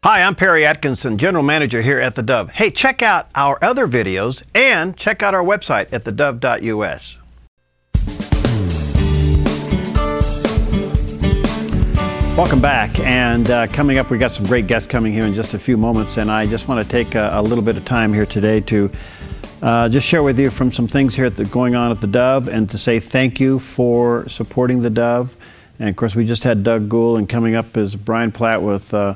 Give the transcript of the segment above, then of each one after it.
Hi, I'm Perry Atkinson, General Manager here at theDove. Hey, check out our other videos and check out our website at theDove.us. Welcome back, and coming up, we got some great guests coming here in just a few moments, and I just want to take a little bit of time here today to just share with you from some things here going on at theDove, and to say thank you for supporting theDove. And of course, we just had Doug Gould, and coming up is Brian Platt with the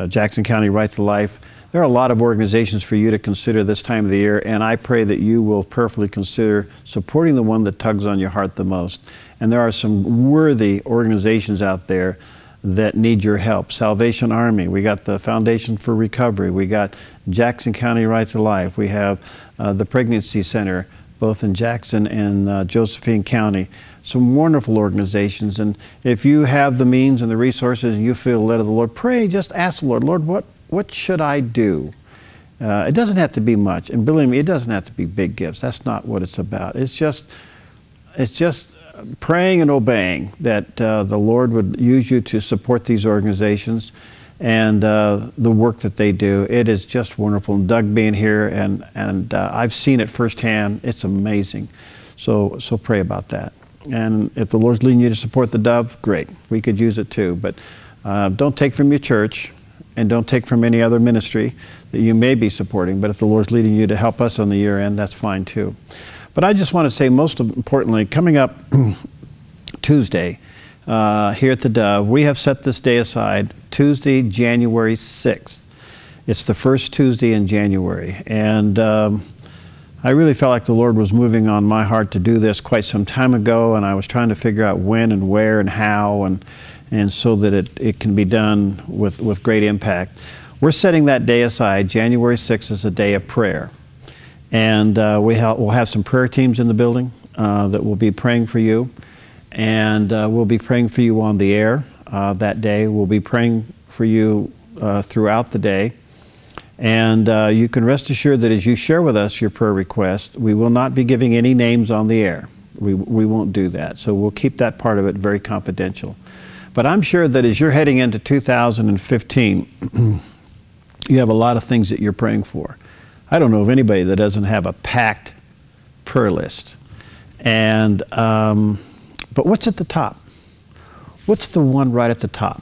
Jackson County Right to Life. There are a lot of organizations for you to consider this time of the year, and I pray that you will prayerfully consider supporting the one that tugs on your heart the most. And there are some worthy organizations out there that need your help. Salvation Army, we got the Foundation for Recovery, we got Jackson County Right to Life, we have the Pregnancy Center, both in Jackson and Josephine County. Some wonderful organizations, and if you have the means and the resources and you feel led of the Lord, pray, just ask the Lord, Lord, what should I do? It doesn't have to be much, and believe me, it doesn't have to be big gifts. That's not what it's about. It's just praying and obeying that the Lord would use you to support these organizations and the work that they do. It is just wonderful. And Doug being here, and I've seen it firsthand. It's amazing. So pray about that. And if the Lord's leading you to support theDove, great. We could use it too. But don't take from your church, and don't take from any other ministry that you may be supporting. But if the Lord's leading you to help us on the year end, that's fine too. But I just want to say, most importantly, coming up Tuesday here at theDove, we have set this day aside, Tuesday, January 6th. It's the first Tuesday in January. And I really felt like the Lord was moving on my heart to do this quite some time ago, and I was trying to figure out when and where and how, and so that it can be done with great impact. We're setting that day aside, January 6th, as a day of prayer. And we'll have some prayer teams in the building that will be praying for you, and we'll be praying for you on the air that day. We'll be praying for you throughout the day. And you can rest assured that as you share with us your prayer request, we will not be giving any names on the air. We won't do that. So we'll keep that part of it very confidential. But I'm sure that as you're heading into 2015, you have a lot of things that you're praying for. I don't know of anybody that doesn't have a packed prayer list. And but what's at the top? What's the one right at the top?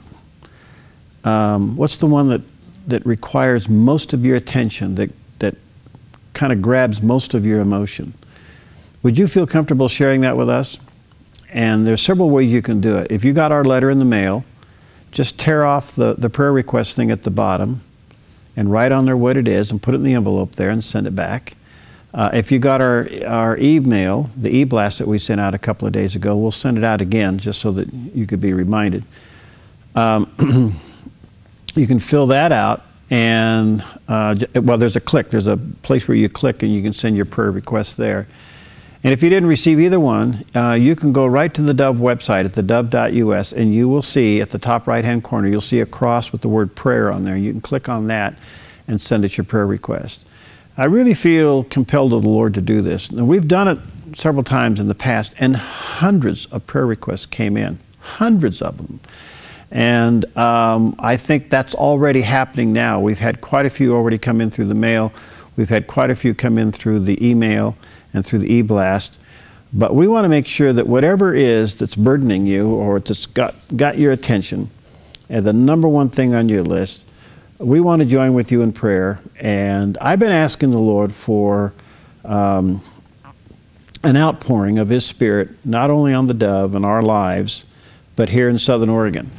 What's the one that requires most of your attention, that kind of grabs most of your emotion? Would you feel comfortable sharing that with us? And there's several ways you can do it. If you got our letter in the mail, just tear off the prayer request thing at the bottom and write on there what it is and put it in the envelope there and send it back. If you got our email, the e-blast that we sent out a couple of days ago, we'll send it out again just so that you could be reminded. You can fill that out, and well, there's a place where you click and you can send your prayer request there. And if you didn't receive either one, you can go right to the Dove website at theDove.us, and you will see at the top right-hand corner, you'll see a cross with the word prayer on there. You can click on that and send us your prayer request. I really feel compelled of the Lord to do this. And we've done it several times in the past, and hundreds of prayer requests came in, hundreds of them. And I think that's already happening now. We've had quite a few already come in through the mail. We've had quite a few come in through the email and through the e-blast. But we want to make sure that whatever it is that's burdening you or that's got your attention, and the number one thing on your list, we want to join with you in prayer. And I've been asking the Lord for an outpouring of His Spirit, not only on theDove and our lives, but here in Southern Oregon.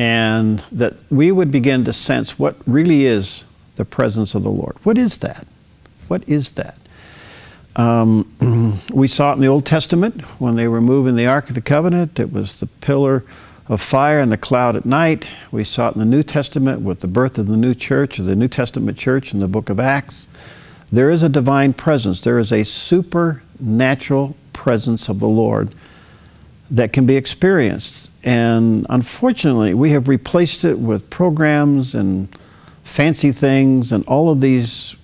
And that we would begin to sense what really is the presence of the Lord. What is that? What is that? We saw it in the Old Testament when they were moving the Ark of the Covenant. It was the pillar of fire and the cloud at night. We saw it in the New Testament with the birth of the new church, or the New Testament church in the book of Acts. There is a divine presence. There is a supernatural presence of the Lord that can be experienced. And unfortunately, we have replaced it with programs and fancy things and all of these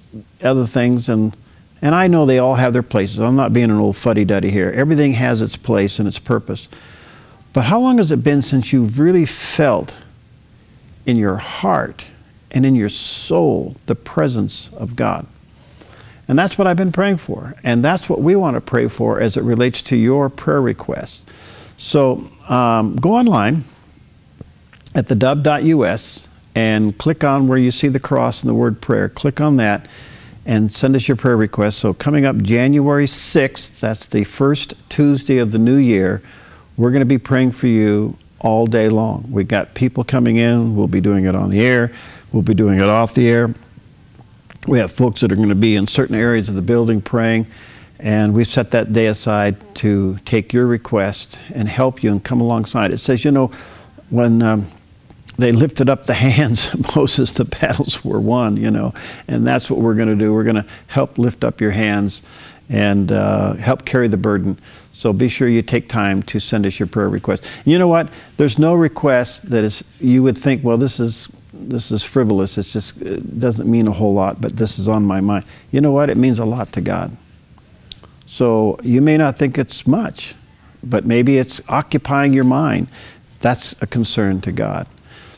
other things. And I know they all have their places. I'm not being an old fuddy-duddy here. Everything has its place and its purpose. But how long has it been since you've really felt in your heart and in your soul the presence of God. And that's what I've been praying for. And that's what we want to pray for as it relates to your prayer requests. So go online at theDove.us and click on where you see the cross and the word prayer. Click on that and send us your prayer request. So coming up January 6th, that's the first Tuesday of the new year, we're going to be praying for you all day long. We've got people coming in. We'll be doing it on the air. We'll be doing it off the air. We have folks that are going to be in certain areas of the building praying, and we set that day aside to take your request and help you and come alongside. It says, you know, when they lifted up the hands, Moses, the battles were won, you know, and that's what we're going to do. We're going to help lift up your hands and help carry the burden. So be sure you take time to send us your prayer request. You know what? There's no request that is, you would think, well, this is frivolous. It doesn't mean a whole lot, but this is on my mind. You know what? It means a lot to God. So you may not think it's much, but maybe it's occupying your mind. That's a concern to God.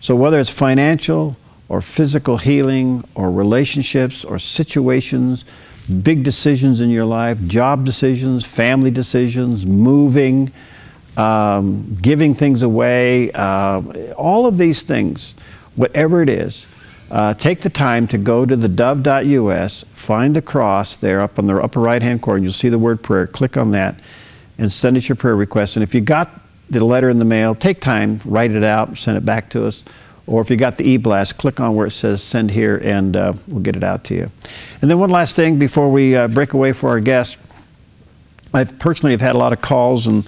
So whether it's financial or physical healing or relationships or situations, big decisions in your life, job decisions, family decisions, moving, giving things away, all of these things, whatever it is, take the time to go to theDove.us, find the cross there up on the upper right-hand corner, you'll see the word prayer, click on that, and send us your prayer request. And if you got the letter in the mail, take time, write it out, send it back to us. Or if you got the e-blast, click on where it says send here, and we'll get it out to you. And then one last thing before we break away for our guests. I personally have had a lot of calls and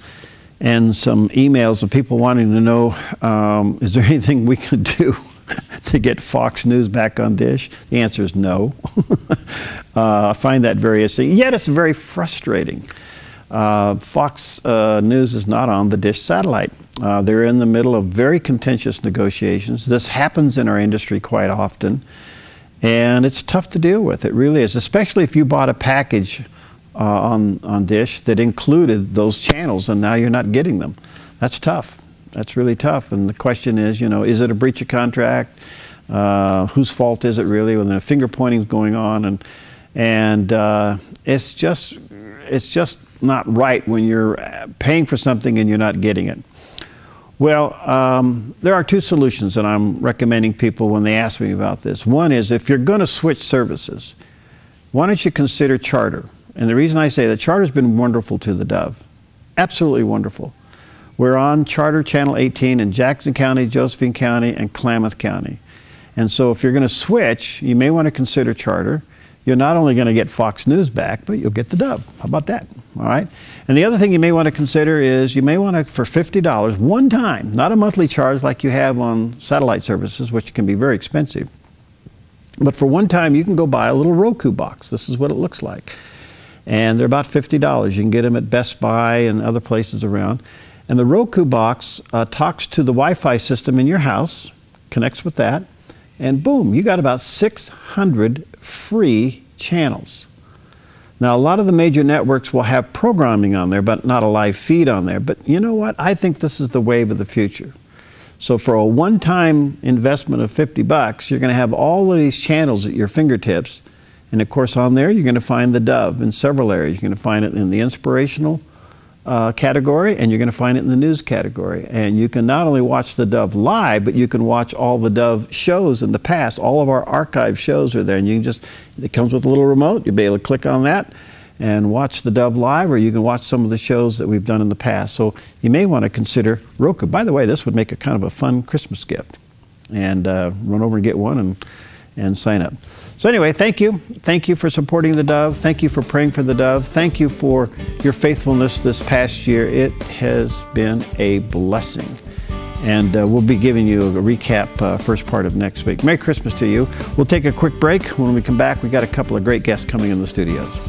some emails of people wanting to know, is there anything we can do to get Fox News back on Dish? The answer is no. I find that very interesting. Yet it's very frustrating. Fox News is not on the Dish satellite. They're in the middle of very contentious negotiations. This happens in our industry quite often, and it's tough to deal with. It really is, especially if you bought a package on Dish that included those channels and now you're not getting them. That's tough. That's really tough. And the question is, you know, is it a breach of contract? Whose fault is it really when the finger pointing is going on? And it's just not right when you're paying for something and you're not getting it. Well, there are two solutions that I'm recommending people when they ask me about this. One is, if you're going to switch services, why don't you consider Charter? And the reason I say that, Charter's been wonderful to the Dove. Absolutely wonderful. We're on Charter Channel 18 in Jackson County, Josephine County, and Klamath County. And so if you're going to switch, you may want to consider Charter. You're not only going to get Fox News back, but you'll get the Dove. How about that? All right. And the other thing you may want to consider is you may want to, for $50, one time, not a monthly charge like you have on satellite services, which can be very expensive, but for one time you can go buy a little Roku box. This is what it looks like. And they're about $50. You can get them at Best Buy and other places around. And the Roku box talks to the Wi-Fi system in your house, connects with that, and boom, you got about 600 free channels. Now, a lot of the major networks will have programming on there, but not a live feed on there. But you know what? I think this is the wave of the future. So for a one-time investment of $50, you're going to have all of these channels at your fingertips. And of course, on there, you're going to find the Dove in several areas. You're going to find it in the inspirational category, and you're going to find it in the news category. And you can not only watch the Dove live, but you can watch all the Dove shows in the past. All of our archive shows are there, and you can just, it comes with a little remote. You'll be able to click on that and watch the Dove live, or you can watch some of the shows that we've done in the past. So you may want to consider Roku. By the way, this would make a kind of a fun Christmas gift. And run over and get one and sign up. So anyway, thank you. Thank you for supporting the Dove. Thank you for praying for the Dove. Thank you for your faithfulness this past year. It has been a blessing. And we'll be giving you a recap first part of next week. Merry Christmas to you. We'll take a quick break. When we come back, we've got a couple of great guests coming in the studios.